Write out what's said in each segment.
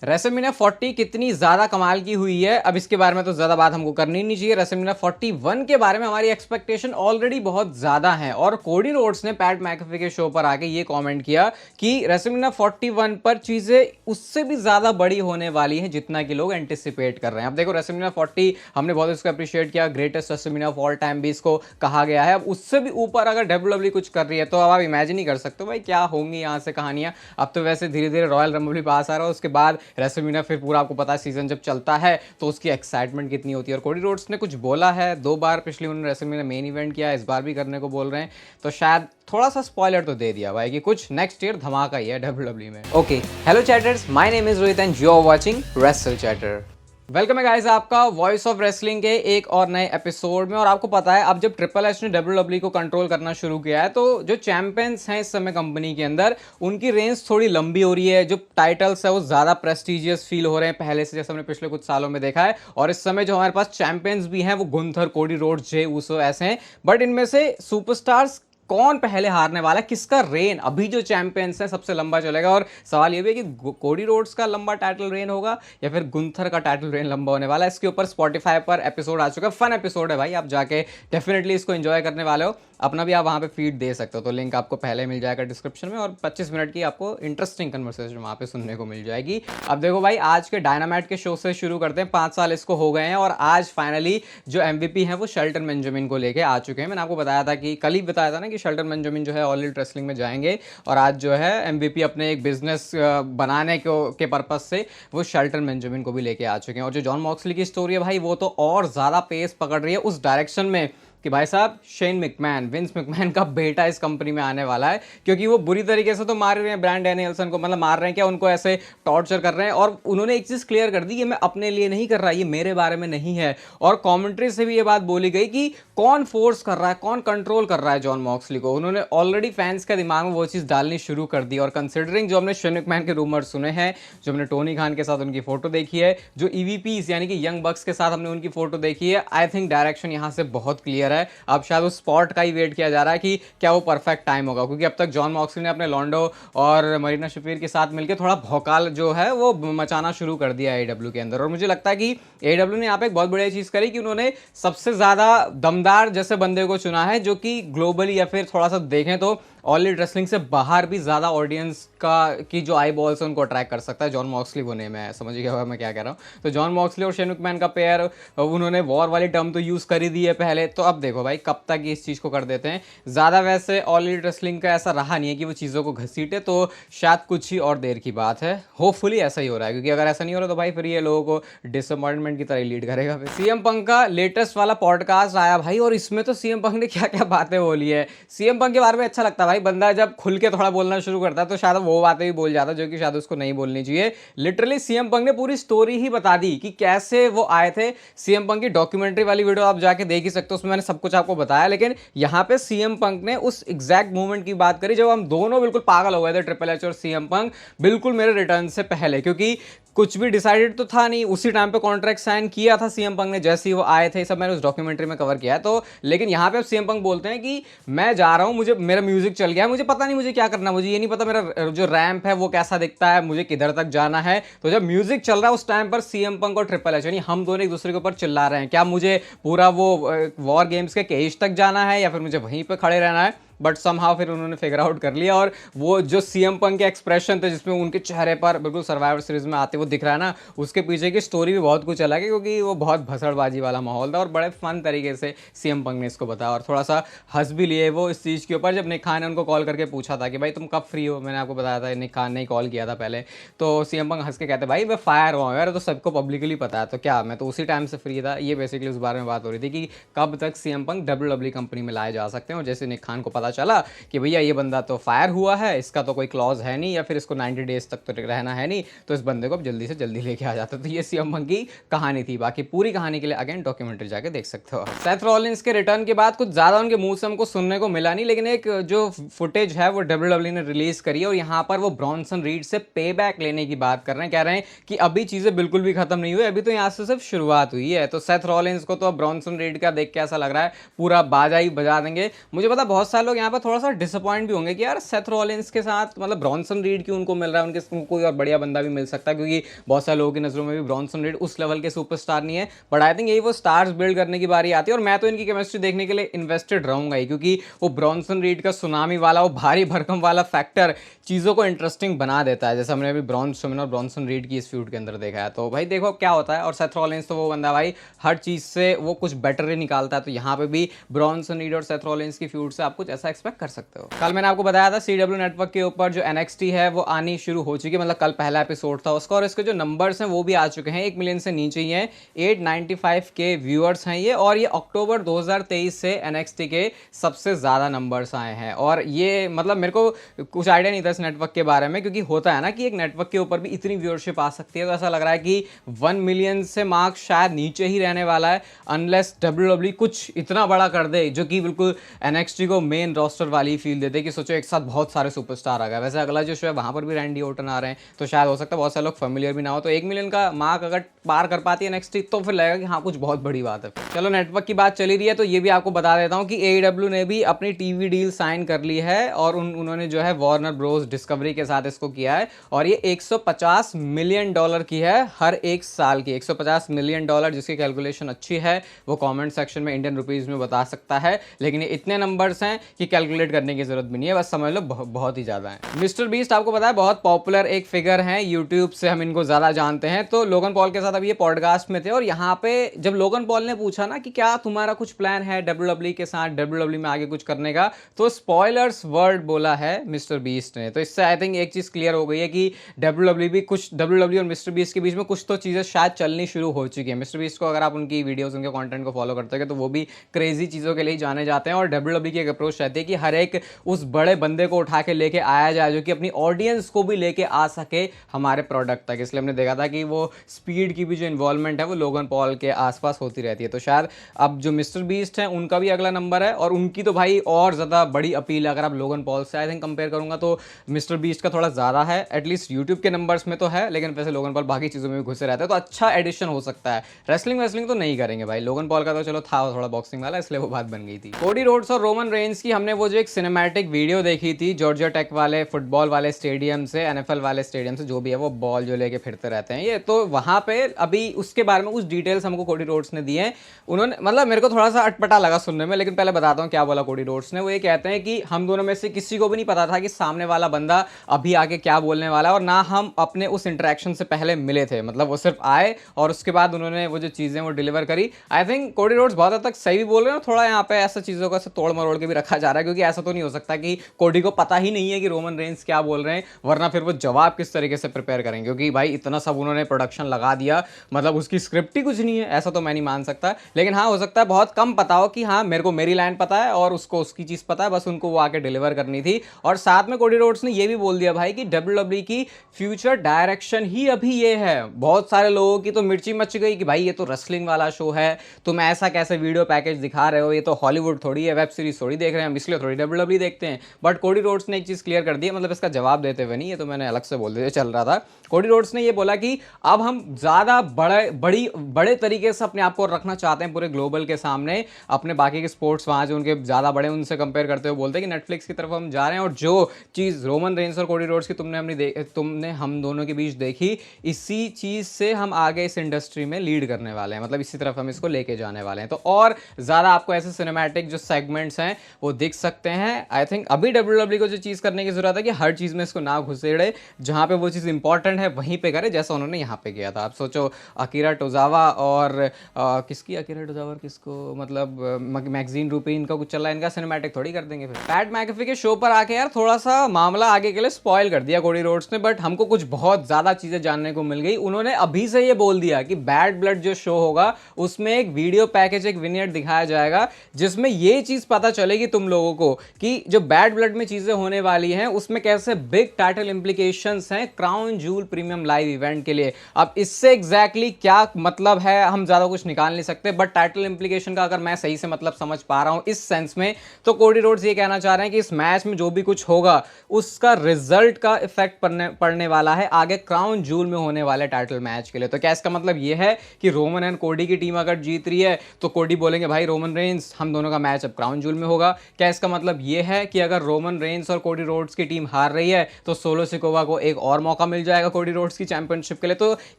WrestleMania 40 कितनी ज़्यादा कमाल की हुई है, अब इसके बारे में तो ज़्यादा बात हमको करनी नहीं चाहिए। रेसलमेनिया 41 के बारे में हमारी एक्सपेक्टेशन ऑलरेडी बहुत ज़्यादा है और कोडी रोड्स ने पैट मैकअफे के शो पर आके ये कमेंट किया कि रेसलमेनिया 41 पर चीज़ें उससे भी ज़्यादा बड़ी होने वाली है जितना कि लोग एंटिसिपेट कर रहे हैं। अब देखो रेसलमेनिया 40 हमने बहुत इसको अप्रिशिएट किया, greatest WrestleMania of all time भी इसको कहा गया है। अब उससे भी ऊपर अगर डब्ल्यूडब्ल्यूई कुछ कर रही है तो अब आप इमेजिन ही कर सकते हो भाई क्या होंगी यहाँ से कहानियाँ। अब तो वैसे धीरे धीरे रॉयल रंबल भी पास आ रहा है, उसके बाद रेसलमेनिया फिर पूरा आपको पता है सीजन जब चलता है तो उसकी एक्साइटमेंट कितनी होती है। और कोडी रोड्स ने कुछ बोला है, 2 बार पिछली उन्होंने रेसलमेनिया मेन इवेंट किया, इस बार भी करने को बोल रहे हैं, तो शायद थोड़ा सा स्पॉइलर तो दे दिया भाई कि कुछ नेक्स्ट ईयर धमाका ही है डब्ल्यूडब्ल्यूई में। Okay, hello chatters, my name is Rohit and you are watching wrestle chatter. Welcome है गाइस आपका वॉइस ऑफ रेसलिंग के एक और नए एपिसोड में। और आपको पता है अब जब ट्रिपल एच ने डब्ल्यूडब्ल्यूई को कंट्रोल करना शुरू किया है तो जो चैंपियंस हैं इस समय कंपनी के अंदर उनकी रेंज थोड़ी लंबी हो रही है, जो टाइटल्स है वो ज़्यादा प्रेस्टिजियस फील हो रहे हैं पहले से, जैसे हमने पिछले कुछ सालों में देखा है। और इस समय जो हमारे पास चैंपियंस भी हैं वो गुंथर, कोडी रोड्स, जे उसो ऐसे हैं। बट इनमें से सुपरस्टार्स कौन पहले हारने वाला है, किसका रेन अभी जो चैंपियंस है सबसे लंबा चलेगा। और सवाल ये भी है कि कोडी रोड्स का लंबा टाइटल रेन होगा या फिर गुंथर का टाइटल रेन लंबा होने वाला है। इसके ऊपर स्पॉटिफाई पर एपिसोड आ चुका है, फन एपिसोड है भाई, आप जाके डेफिनेटली इसको एंजॉय करने वाले हो। अपना भी आप वहाँ पे फीड दे सकते हो, तो लिंक आपको पहले मिल जाएगा डिस्क्रिप्शन में और 25 मिनट की आपको इंटरेस्टिंग कन्वर्सेशन वहाँ पे सुनने को मिल जाएगी। अब देखो भाई आज के डायनामाइट के शो से शुरू करते हैं। 5 साल इसको हो गए हैं और आज फाइनली जो MVP है वो शेल्टन बेंजामिन को लेके आ चुके हैं। मैंने आपको बताया था कि कल ही बताया था ना कि शेल्टन बेंजामिन जो है ऑल एलिट रेसलिंग में जाएंगे और आज जो है MVP अपने एक बिजनेस बनाने के पर्पज से वो शेल्टन बेंजामिन को भी लेके आ चुके हैं। और जो जॉन मॉक्सली की स्टोरी है भाई वो तो और ज़्यादा पेस पकड़ रही है उस डायरेक्शन में कि भाई साहब शेन मैकमैन, विंस मैकमैन का बेटा इस कंपनी में आने वाला है। क्योंकि वो बुरी तरीके से तो मार रहे हैं ब्रायन डैनियल्सन को, मतलब मार रहे हैं क्या, उनको ऐसे टॉर्चर कर रहे हैं। और उन्होंने एक चीज़ क्लियर कर दी, ये मैं अपने लिए नहीं कर रहा, ये मेरे बारे में नहीं है। और कॉमेंट्री से भी ये बात बोली गई कि कौन फोर्स कर रहा है, कौन कंट्रोल कर रहा है जॉन मॉक्सली को। उन्होंने ऑलरेडी फैंस के दिमाग में वो चीज़ डालनी शुरू कर दी। और कंसिडरिंग जो हमने शेन मैकमैन के रूमर सुने हैं, जो हमने टोनी खान के साथ उनकी फोटो देखी है, जो EVPs यानी कि यंग बक्स के साथ हमने उनकी फोटो देखी है, आई थिंक डायरेक्शन यहाँ से बहुत क्लियर है। अब शायद स्पॉट का ही वेट किया जा रहा है कि क्या वो परफेक्ट टाइम होगा। क्योंकि अब तक जॉन मॉक्सली ने अपने लॉन्डो और मरीना शफीर के साथ मिलकर थोड़ा भौकाल जो है वो मचाना शुरू कर दिया AEW के अंदर। और मुझे लगता है कि AEW ने यहाँ पे एक बहुत बढ़िया चीज़ करी कि उन्होंने सबसे ज़्यादा दमदार जैसे बंदे को चुना है जो कि ग्लोबली या फिर थोड़ा सा देखें तो ऑल एलिट रेसलिंग से बाहर भी ज़्यादा ऑडियंस की जो आई बॉल्स है उनको अट्रैक्ट कर सकता है। जॉन मॉक्सली वो नेम है, समझ गया मैं क्या कह रहा हूँ। तो जॉन मॉक्सली और शेन मैकमैन का पेयर, उन्होंने वॉर वाली टर्म तो यूज़ कर ही दी है पहले, तो अब देखो भाई कब तक इस चीज़ को कर देते हैं। ज़्यादा वैसे ऑल एलिट रेसलिंग का ऐसा रहा नहीं है कि वो चीज़ों को घसीटे, तो शायद कुछ ही और देर की बात है। होपफुली ऐसा ही हो रहा है, क्योंकि अगर ऐसा नहीं हो रहा तो भाई फिर ये लोगों को डिसअपॉइंटमेंट की तरह लीड करेगा। CM पंक का लेटेस्ट वाला पॉडकास्ट आया भाई और इसमें तो CM पंक ने क्या क्या बातें बोली है। CM पंक के बारे में अच्छा लगता है भाई, बंदा जब खुल के थोड़ा बोलना शुरू करता है तो शायद वो बातें भी बोल जाता है जो कि शायद उसको नहीं बोलनी चाहिए। लिटरली CM पंक ने पूरी स्टोरी ही बता दी कि कैसे वो आए थे। CM पंक की डॉक्यूमेंट्री वाली वीडियो आप जाके देख ही सकते हो, उसमें मैंने सब कुछ आपको बताया। लेकिन यहाँ पे CM पंक ने उस एग्जैक्ट मोमेंट की बात करी जब हम दोनों बिल्कुल पागल हो गए थे, ट्रिपल एच और CM पंक, बिल्कुल मेरे रिटर्न से पहले। क्योंकि कुछ भी डिसाइडेड तो था नहीं, उसी टाइम पे कॉन्ट्रैक्ट साइन किया था CM पंक ने जैसे ही वो आए थे, सब मैंने उस डॉक्यूमेंट्री में कवर किया है। तो लेकिन यहाँ पे CM पंक बोलते हैं कि मैं जा रहा हूँ, मुझे मेरा म्यूजिक चल गया है, मुझे पता नहीं मुझे क्या करना, मुझे ये नहीं पता मेरा जो रैंप है वो कैसा दिखता है, मुझे किधर तक जाना है। तो जब म्यूजिक चल रहा है उस टाइम पर CM पंक और ट्रिपल एच यानी हम दोनों एक दूसरे के ऊपर चिल्ला रहे हैं, क्या मुझे पूरा वो वॉर गेम्स के केज तक जाना है या फिर मुझे वहीं पर खड़े रहना है। बट समहाउ फिर उन्होंने फिगर आउट कर लिया। और वो जो CM पंक के एक्सप्रेशन थे जिसमें उनके चेहरे पर बिल्कुल सर्वाइवर सीरीज में आते वो दिख रहा है ना, उसके पीछे की स्टोरी भी बहुत कुछ अलग है, क्योंकि वो बहुत भसड़बाजी वाला माहौल था और बड़े फन तरीके से CM पंक ने इसको बताया। और थोड़ा सा हंस भी लिए वो इस चीज़ के ऊपर जब निक खान ने उनको कॉल करके पूछा था कि भाई तुम कब फ्री हो। मैंने आपको बताया था निक खान ने कॉल किया था पहले, तो CM पंक हंस के कहते भाई मैं फायर हुआ हूँ यार, तो सबको पब्लिकली पता है, तो क्या मैं तो उसी टाइम से फ्री था। ये बेसिकली उस बारे में बात हो रही थी कि कब तक CM पंक WWE कंपनी में लाए जा सकते हैं। और जैसे निक खान को पता चला कि भैया ये बंदा तो फायर हुआ है, इसका तो कोई क्लॉज है नहीं या फिर इसको 90 डेज तक तो रहना है नहीं, तो इस बंदे को अब जल्दी से जल्दी लेके आ जाता। तो ये CM पंक की कहानी थी। बाकी पूरी कहानी के लिए अगेन डॉक्यूमेंट्री जाके देख सकते हो। सेथ रॉलिंस के रिटर्न के बाद कुछ ज़्यादा उनके मुंह से हमको सुनने को मिला नहीं, लेकिन एक जो फुटेज है वो WWE ने रिलीज करी है और यहाँ पर वो ब्रॉन्सन रीड से पे बैक लेने की बात कर रहे हैं। कह रहे हैं कि अभी चीज़ें बिल्कुल भी खत्म नहीं हुई, अभी तो यहाँ से सिर्फ शुरुआत हुई है। तो सेथ रॉलिंस को तो अब ब्रॉन्सन रीड का देख के ऐसा लग रहा है पूरा बाजा ही बजा देंगे। मुझे पता बहुत सारे लोग यहाँ पर थोड़ा सा डिसअपॉइंट भी होंगे कि यार सेथ रॉलिंस के साथ मतलब ब्रॉन्सन रीड क्यों उनको मिल रहा है, उनके कोई और बढ़िया बंदा भी मिल सकता है, क्योंकि बहुत सारे लोगों की नजरों में भी ब्रॉन्सन रीड उस लेवल के सुपरस्टार नहीं है। बट आई थिंक यही वो स्टार्स बिल्ड करने की बारी आती है, और मैं तो इनकी केमिस्ट्री देखने के लिए इन्वेस्टेड रहूंगा ही, क्योंकि वो ब्रॉन्सन रीड का सुनामी वाला, वो भारी भरकम वाला फैक्टर चीज़ों को इंटरेस्टिंग बना देता है, जैसे हमने अभी ब्रॉन स्ट्रोमैन और ब्रॉन्सन रीड की इस फ्यूड के अंदर देखा है। तो भाई देखो क्या होता है। और सेथ रॉलिंस तो वो बंदा भाई हर चीज़ से वो कुछ बेटर ही निकालता है, तो यहाँ पे भी ब्रॉन्सन रीड और सेथ रॉलिंस की फ्यूड से आप कुछ ऐसा एक्सपेक्ट कर सकते हो। कल मैंने आपको बताया था CW नेटवर्क के ऊपर जो NXT है वो आनी शुरू हो चुकी है, मतलब कल पहला एपिसोड था उसका, और इसके जो नंबर्स हैं वो भी आ चुके हैं, 1 मिलियन से नीचे ही हैं, 895 के व्यूअर्स हैं ये, और ये अक्टूबर 2023 से NXT के सबसे ज़्यादा नंबर्स आए हैं। और ये मतलब मेरे को कुछ आइडिया नहीं था इस नेटवर्क के बारे में, क्योंकि होता है ना कि एक नेटवर्क के ऊपर भी इतनी व्यूअरशिप आ सकती है, तो ऐसा लग रहा है कि 1 मिलियन से मार्क शायद नीचे ही रहने वाला है, अनलेस WWE कुछ इतना बड़ा कर दे जो कि बिल्कुल NXT को मेन रोस्टर वाली फील देते कि सोचो एक साथ बहुत सारे सुपरस्टार आ गए। वैसे अगला जो शो है वहाँ पर भी रैंडी ऑर्टन आ रहे हैं, तो शायद हो सकता है बहुत सारे लोग फेमिलियर भी ना हो, तो 1 मिलियन का मार्क अगर पार कर पाती है NXT तो फिर लगेगा कि हाँ कुछ बहुत बड़ी बात है। चलो नेटवर्क की बात चली रही है तो ये भी आपको बता देता हूँ कि AEW ने भी अपनी टीवी डील साइन कर ली है, और उन्होंने जो है वार्नर ब्रोस डिस्कवरी के साथ इसको किया है, और ये $150 मिलियन की है हर एक साल की। $150 मिलियन, जिसकी कैलकुलेशन अच्छी है वो कमेंट सेक्शन में इंडियन रुपीस में बता सकता है, लेकिन ये इतने नंबर्स हैं कि कैलकुलेट करने की जरूरत भी नहीं है, बस समझ लो बहुत ही ज्यादा है। मिस्टर बीस्ट आपको पता है बहुत पॉपुलर एक फिगर है, यूट्यूब से हम इनको ज्यादा जानते हैं, तो लोगन पॉल के साथ अभी ये पॉडकास्ट में थे, और यहाँ पे जब लोगन पॉल ने पूछा ना कि क्या तुम्हारा कुछ प्लान है WWE के साथ, WWE में आगे कुछ करने का, तो स्पॉयलर्स वर्ड बोला है मिस्टर बीस्ट ने। तो इससे आई थिंक एक चीज क्लियर हो गई है कि WWE और मिस्टर बीस्ट के बीच में कुछ तो चीजें शायद चलनी शुरू हो चुकी है। मिस्टर बीस्ट को अगर आप उनकी वीडियोस, उनके कंटेंट को फॉलो करते हैं तो वो भी क्रेजी चीजों के लिए जाने जाते हैं, और WWE की एक अप्रोच रहती है कि हर एक उस बड़े बंदे को उठा के लेके आया जाए जो कि अपनी ऑडियंस को भी लेके आ सके हमारे प्रोडक्ट तक। इसलिए हमने देखा था कि वो स्पीड की भी जो इन्वॉल्वमेंट है वो लोगन पॉल के आसपास होती रहती है। तो शायद अब जो मिस्टर बीस्ट है उनका भी अगला नंबर है, और उनकी तो भाई और ज़्यादा बड़ी अपील है। अगर आप लोगन पॉल से आई थिंक कंपेयर करूंगा तो मिस्टर बीस्ट का थोड़ा ज़्यादा है, एटलीस्ट यूट्यूब के नंबर्स में तो है, लेकिन वैसे लोगन पॉल बाकी चीज़ों में भी घुसे रहता है, तो अच्छा एडिशन हो सकता है। रेसलिंग तो नहीं करेंगे भाई, लोगन पॉल का तो चलो था थोड़ा बॉक्सिंग वाला, इसलिए वो बात बन गई थी। कोडी रोड्स और रोमन रेंस की हमने वो जो एक सिनेमैटिक वीडियो देखी थी जॉर्जिया टेक वाले फुटबॉल वाले स्टेडियम से, NFL वाले स्टेडियम से, जो भी है वो बॉल जो लेके फिरते रहते हैं ये, तो वहां पे अभी उसके बारे में कुछ डिटेल्स हमको कोडी रोड्स ने दिए हैं। उन्होंने मतलब मेरे को थोड़ा सा अटपटा लगा सुनने में, लेकिन पहले बताता हूँ क्या बोला कोडी रोड्स ने। वो ये कहते हैं कि हम दोनों में से किसी को भी नहीं पता था कि सामने वाला बंदा अभी आगे क्या बोलने वाला है, और ना हम अपने उस इंटरेक्शन से पहले मिले थे, मतलब वो सिर्फ आए और उसके बाद उन्होंने वो जो चीजें वो डिलीवर करी। आई थिंक कोडी रोड्स बहुत हद तक सही भी बोल रहे हैं, थोड़ा यहाँ पे ऐसा चीजों का तोड़ मरोड़ के भी रखा जा रहा है, क्योंकि ऐसा तो नहीं हो सकता कि कोडी को पता ही नहीं है कि रोमन रेंस क्या बोल रहे हैं, वरना फिर वो जवाब किस तरीके से प्रिपेयर करेंगे, क्योंकि भाई इतना सब उन्होंने प्रोडक्शन लगा दिया, मतलब उसकी स्क्रिप्ट ही कुछ नहीं है, ऐसा तो मैं नहीं मान सकता। लेकिन हाँ हो सकता है बहुत कम पता हो कि हाँ मेरे को मेरी लाइन पता है और उसको उसकी चीज पता है, बस उनको वो आके डिलीवर करनी थी। और साथ में कोडी रोड्स ने ये भी बोल दिया भाई कि WWE की फ्यूचर डायरेक्शन ही अभी ये है। बहुत सारे लोगों की तो मिर्ची मच गई कि भाई ये तो रेसलिंग वाला शो है, तुम ऐसा कैसे वीडियो पैकेज दिखा रहे हो, ये तो हॉलीवुड थोड़ी है, वेब सीरीज थोड़ी देख रहे हैं हम, इसलिए थोड़ी WWE देखते हैं। बट कोडी रोड्स ने एक चीज क्लियर कर दी है, मतलब इसका जवाब देते हुए नहीं, ये तो मैंने अलग से बोल दिया चल रहा था। कोडी रोड्स ने ये बोला कि अब हम ज्यादा बड़े तरीके से अपने आप को रखना चाहते हैं पूरे ग्लोबल के सामने, अपने बाकी के स्पोर्ट्स वहां जो उनके ज्यादा बड़े उनसे कंपेयर करते हुए बोलते हैं कि नेटफ्लिक्स की तरफ हम जा रहे हैं, और जो चीज रोमन रेंस और कोडी रोड्स की तुमने हम दोनों के बीच देखी, इसी चीज से हम आगे इस इंडस्ट्री में लीड करने वाले हैं, मतलब इसी तरफ हम इसको लेके जाने वाले हैं। तो और ज्यादा आपको ऐसे सिनेमैटिक जो सेगमेंट्स हैं वो दिख सकते हैं। आई थिंक अभी WWE को जो चीज करने की जरूरत है कि हर चीज में इसको ना घुसेड़े, जहां पे वो चीज इंपॉर्टेंट है वहीं पे करे, जैसा उन्होंने यहाँ पे किया था। आप सोचो अकीरा टोजावा और अकीरा टोजावा किसको, मतलब मैगजीन रूपी इनका कुछ चल रहा है, इनका सिनेमैटिक थोड़ी कर देंगे। फिर पैट मैकेफी के शो पर आके यार थोड़ा सा मामला आगे के लिए स्पॉइल कर दिया कोडी रोड्स ने, बट हमको कुछ बहुत ज्यादा चीजें जानने को मिल गई। उन्होंने अभी से ये बोल दिया कि बैड ब्लड जो शो होगा उसमें एक वीडियो पैकेज, एक विनियट दिखाया जाएगा, जिसमें ये चीज पता चलेगी तुम लोगों को कि जो बैड ब्लड में चीजें होने वाली हैं उसमें कैसे बिग टाइटल इंप्लीकेशंस हैं crown joule premium live event के लिए। अब इससे एग्जैक्टली क्या मतलब है हम ज्यादा कुछ निकाल नहीं सकते, बट टाइटल इंप्लीकेशन का अगर मैं सही से मतलब समझ पा रहा हूं इस सेंस में, तो कोडी रोड्स ये कहना चाह रहे हैं कि इस मैच में जो भी कुछ होगा उसका रिजल्ट का इफेक्ट पड़ने वाला है आगे क्राउन जूल में होने वाले टाइटल मैच के लिए। तो क्या इसका मतलब ये है कि रोमन एंड कोडी की टीम अगर जीत रही है तो कोडी बोलेंगे भाई रोमन रेंस हम दोनों का मैच अब क्राउन जूल में होगा? क्या इसका मतलब ये है कि अगर रोमन रेंस और कोडी रोड्स की टीम हार रही है तो सोलो सिकोवा को एक और मौका मिल जाएगा कोडी रोड्स की चैंपियनशिप के लिए? तो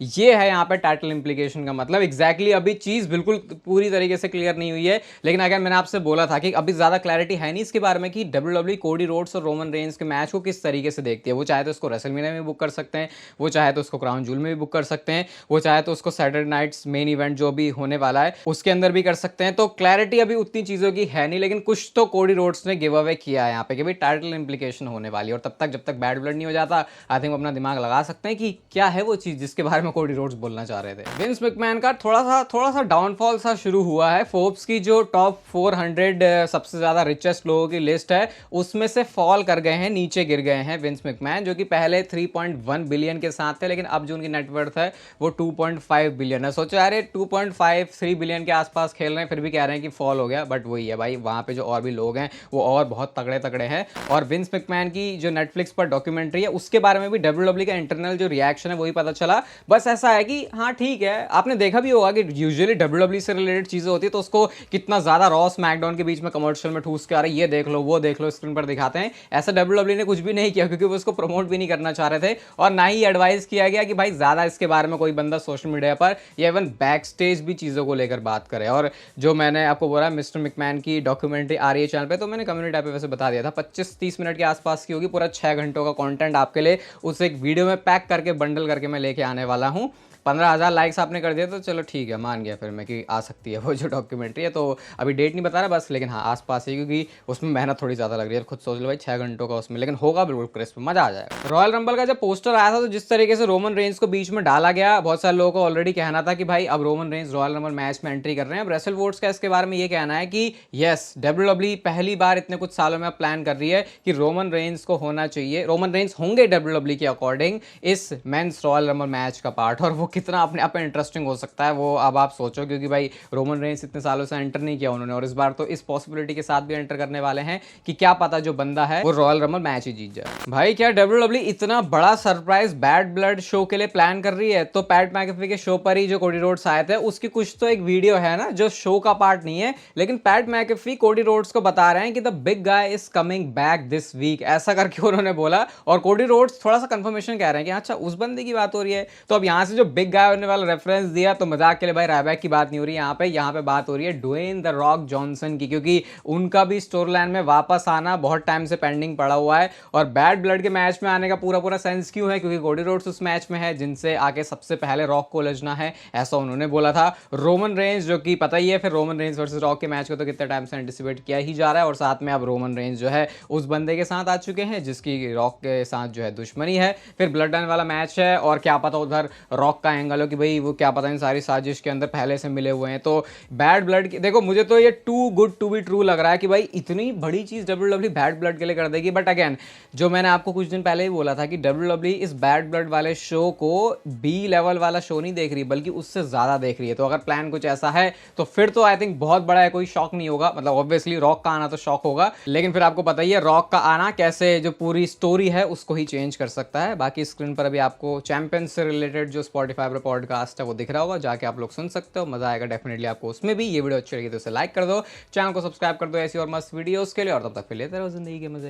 ये है यहाँ पे टाइटल इंप्लीकेशन का मतलब। एग्जैक्टली अभी चीज बिल्कुल पूरी तरीके से क्लियर नहीं हुई है, लेकिन अगर मैंने आपसे बोला था कि अभी ज्यादा क्लैरिटी है नहीं इसके बारे में कि डब्ल्यूडब्ल्यू कोडी रोड्स और रोमन रेंस के मैच को किस तरीके से देखती है। वो चाहे तो इसको रेसलमेनिया में बुक कर सकते हैं, वो चाहे तो उसको क्राउन जूल में भी बुक कर सकते हैं, वो चाहे तो उसको सैटरडे नाइट्स मेन इवेंट जो भी होने वाला है उसके अंदर भी कर सकते हैं। तो क्लैरिटी अभी उतनी चीजों की है नहीं, लेकिन कुछ तो कोडी रोड्स ने गिव अवे किया है यहाँ पे कि भाई टाइटल इंप्लीकेशन होने वाली है। और तब तक जब तक बैड ब्लड नहीं हो जाता आई थिंक अपना दिमाग लगा सकते हैं कि क्या है वो चीज जिसके बारे में कोडी रोड्स बोलना चाह रहे थे। विंस मैकमैन का थोड़ा सा डाउनफॉल सा शुरू हुआ है। फोर्ब्स की जो टॉप 400 सबसे ज्यादा रिचेस्ट लोगों की लिस्ट है उसमें से फॉल कर गए हैं, नीचे गिर गए हैं विंस मैकमैन, जो कि पहले 3.1 बिलियन के साथ थे, लेकिन अब जो उनकी नेटवर्थ है वो 2.5 बिलियन है। सोचो यार 2.53 बिलियन के आसपास खेल रहे हैं, फिर भी कह रहे हैं कि फॉल हो गया। बट वही है भाई, वहां पे जो और भी लोग हैं वो और बहुत तगड़े तगड़े हैं। और विंस मैकमैन की जो नेटफ्लिक्स पर डॉक्यूमेंट्री है उसके बारे में भी डब्ल्यूडब्ल्यू का इंटरनल जो रिएक्शन है वही पता चला। बस ऐसा है कि हाँ ठीक है, आपने देखा भी होगा कि यूजुअली डब्ल्यूडब्ल्यू से रिलेटेड चीजें होती है तो उसको कितना ज्यादा रॉ स्मैकडाउन के बीच में कमर्शियल में ठूस के आ रहे ये देख लो वो देख लो स्क्रीन पर दिखाते हैं। ऐसा डब्ल्यूडब्ल्यू ने कुछ भी नहीं किया क्योंकि वो उसको प्रमोट भी नहीं करना चाह रहे थे और ना ही एडवाइस किया गया कि भाई ज्यादा इसके बारे में कोई बंदा सोशल मीडिया पर या इवन बैक स्टेज भी चीजों को लेकर बात करे। और जो मैंने आपको बोला मिस्टर मैकमैन की डॉक्यूमेंट्री आ रही है चैनल पे, तो मैंने कम्युनिटी टैब पे वैसे बता दिया था 25-30 मिनट के आसपास की होगी, पूरा 6 घंटों का कंटेंट आपके लिए उस एक वीडियो में पैक करके बंडल करके मैं लेके आने वाला हूं। 15,000 लाइक्स आपने कर दिया तो चलो ठीक है, मान गया फिर मैं कि आ सकती है वो जो डॉक्यूमेंट्री है। तो अभी डेट नहीं बता रहा बस, लेकिन हाँ आसपास है क्योंकि उसमें मेहनत थोड़ी ज़्यादा लग रही है। खुद सोच लो भाई 6 घंटों का उसमें, लेकिन होगा बिल्कुल क्रिस्प, मजा आ जाएगा। रॉयल रंबल का जब पोस्टर आया था तो जिस तरीके से रोमन रेंस को बीच में डाला गया, बहुत सारे लोगों को ऑलरेडी कहना था कि भाई अब Roman Reigns royal rumble match में एंट्री कर रहे हैं। अब रेसल वोट्स का इसके बारे में ये कहना है कि यस डब्ल्यूडब्ल्यू पहली बार इतने कुछ सालों में प्लान कर रही है कि रोमन रेंस को होना चाहिए, रोमन रेंस होंगे डब्ल्यूडब्ल्यू के अकॉर्डिंग इस मेंस रॉयल रंबल मैच का पार्ट। और वो कितना अपने आप इंटरेस्टिंग हो सकता है वो अब आप सोचो, क्योंकि भाई रोमन रेंस इतने सालों से एंटर नहीं किया उन्होंने और इस बार तो इस पॉसिबिलिटी के साथ भी एंटर करने वाले हैं कि क्या पता जो बंदा है वो रॉयल रंबल मैच ही जीत जाए। भाई क्या डब्ल्यूडब्ल्यू इतना बड़ा सरप्राइज बैड ब्लड शो के लिए प्लान कर रही है? तो पैट मैकेफी के शो पर ही जो कोडी रोड्स आए थे उसकी कुछ तो एक वीडियो है ना जो शो का पार्ट नहीं है, लेकिन पैट मैकेफी कोडी रोड्स को बता रहे हैं कि the big guy is coming back this week, ऐसा करके उन्होंने बोला। और कोडी रोड्स थोड़ा सा कंफर्मेशन कह रहे हैं कि अच्छा उस बंदे की बात हो रही है। तो अब यहां से जो बिग गाय होने वाला रेफरेंस दिया तो मजाक के लिए भाई रायबैक की बात नहीं हो रही यहाँ पे बात हो रही है ड्वेन द रॉक जॉनसन की, क्योंकि उनका भी स्टोरी लाइन में वापस आना बहुत टाइम से पेंडिंग पड़ा हुआ है। और बैड ब्लड के मैच में आने का पूरा सेंस क्यों है? क्योंकि कोडी रोड्स उस मैच में है जिनसे आके सबसे पहले रॉक को उलझना है, ऐसा उन्होंने बोला था। रोमन रेंस जो कि पता ही है, फिर रोमन रेंस वर्सेस रॉक के मैच को तो कितने टाइम से एंटिसिपेट किया ही जा रहा है। और साथ में अब रोमन रेंस जो है उस बंदे के साथ आ चुके हैं जिसकी रॉक के साथ जो है दुश्मनी है। फिर ब्लड लाइन वाला मैच है और क्या पता उधर रॉक का एंगल हो कि भाई वो क्या पता इन सारी साजिश के अंदर पहले से मिले हुए हैं। तो बैड ब्लड की देखो, मुझे तो ये too good to be true लग रहा है कि भाई इतनी बड़ी चीज डब्ल्यूडब्ल्यू बैड ब्लड के लिए कर देगी। बट अगेन जो मैंने आपको कुछ दिन पहले ही बोला था कि डब्ल्यूडब्ल्यू इस बैड ब्लड वाले शो को बी लेवल वाला शो नहीं देख रही बल्कि उससे ज्यादा देख रही है। तो अगर प्लान कुछ ऐसा है तो फिर तो आई थिंक बहुत बड़ा है, कोई शॉक नहीं होगा। मतलब ऑब्वियसली रॉक का आना तो शॉक होगा, लेकिन फिर आपको पता ही है रॉक का आना कैसे जो पूरी स्टोरी है उसको ही चेंज कर सकता है। बाकी स्क्रीन पर अभी आपको चैंपियंस से रिलेटेड जो स्पॉटिफाई पर पॉडकास्ट है वो दिख रहा होगा, जाके आप लोग सुन सकते हो, मजा आएगा डेफिनेटली आपको उसमें भी। ये वीडियो अच्छी लगी तो उसे लाइक कर दो, चैनल को सब्सक्राइब कर दो ऐसी और मस्त वीडियोस के लिए, और तब तक फिर लेते रहो जिंदगी के मजे।